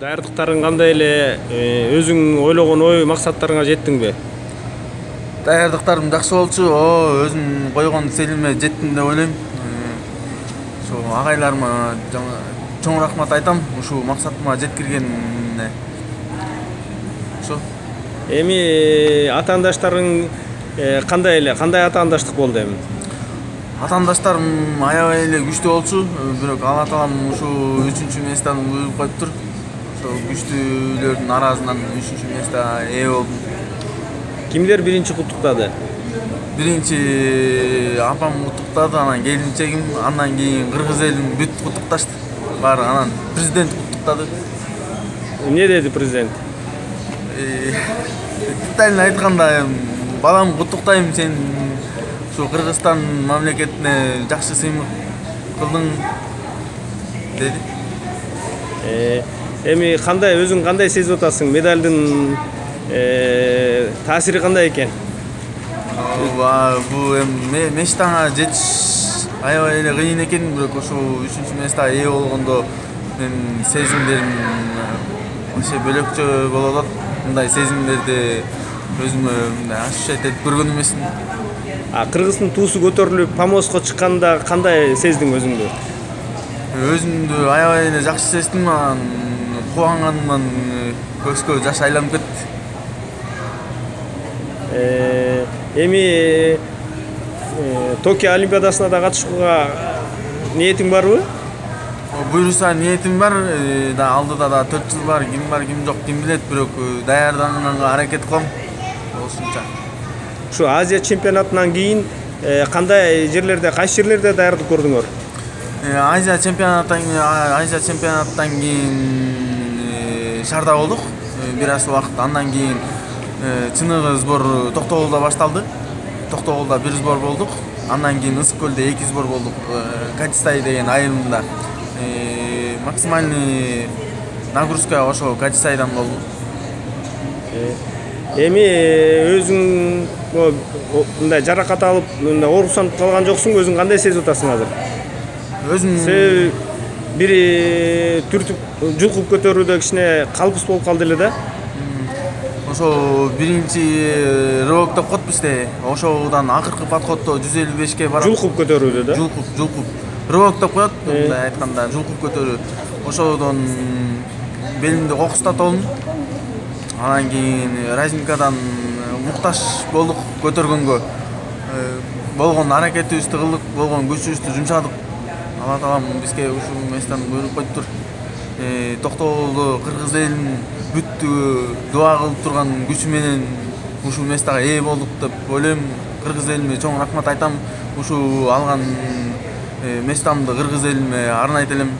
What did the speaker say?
Даярдыктарың кандай эле, өзүң ойлогон ой максаттарыңа жеттиңби? Даярдыктарым жакшы болчу. Өзүм койгон целиме жеттим деп ойлойм. Ошо агайларыма чоң рахмат айтам ушул максатыма жеткиргенине. Ошо. Эми атаандаштарың кандай атаандаштык болду эми? Атаандаштарым аябай эле күчтүү болчу. Бирок Алла таалам ушул 3-местени буйруп коюптур. Ошо күчтүүлөрдүн арасынан 3-месте ээ болдум. Кимдер биринчи куттуктады? Биринчи апам куттуктады, анан келинчегим, андан кийин кыргыз элин бүт куттукташты. Баары анан президент куттуктады. Эмне деди президент? Детально айтканда, балам куттуктайм, сен ушу Кыргызстан мамлекетине жакшы сыймык кылдың деди. Эми өзүң кандай сезип атасың? Медалдын таасири кандай экен? Бул эми мечтаңа жетиш аябай эле кыйын экен, бирок ошол 3-местеге ээ болгондо менин сезимдерим вообще бөлөкчө болуп атат. Мындай сезимдерди өзүмө мындай ощущать этип көргөн эмесмин. Кыргыздын туусу көтөрүлүп Памоскко чыкканда кандай сездиң өзүңдү? Өзүмдү аябай эле жакшы сездим. Кубанганымдан көзгө жаш айланып кетти. Эми Токио Олимпиадасына да катышууга ниетиң барбы? Буюрса ниетим бар. Алдыда да 4 жыл бар, ким жок, ким билет, бирок даярданганга аракет кылам. Ошонча. Ушу Азия чемпионатынан кийин кандай жерлерде, кайсы жерлерде даярдык көрдүңөр? Азия чемпионаттан кийин шаарда болдук бир аз убакыт. Андан кийин чыныгы сбор Токтогулда башталды. Токтогулда 1 сбор болдук. Андан кийин Ысык көлдө 2 сбор болдук. Качистай деген айылында. Максимальный нагрузка ошо Качисайдан болду. Эми өзүң мындай жаракат алып, мындай ооруксанып калган жоксуң, өзүң кандай сезип атасың азыр? Өзүм бир түртүп жулкуп көтөрүүдө кичине калпыс болуп калды эле да. Ошо биринчи рывок деп коет бизде. Ошодан акыркы подходдо 155ке барат. Жулкуп көтөрүүдө да? Жулкуп. Рывок деп коет, мындай айтканда жулкуп көтөрүү. Ошодон белимди кокустатып алдым. Андан кийин разинкадан мукташ болдук көтөргөнгө. Болгон аракетибизди кылдык, болгон күчүбүздү жумшадык. Алла таалам бизге ушул местени буйруп коюптур. Токтогулду кыргыз элинин бүт дуа кылып турган күчү менен ушул местага ээ болдук деп ойлойм. Кыргыз элиме чоң рахмат айтам. Ушул алган местамды кыргыз элиме арнайт элем.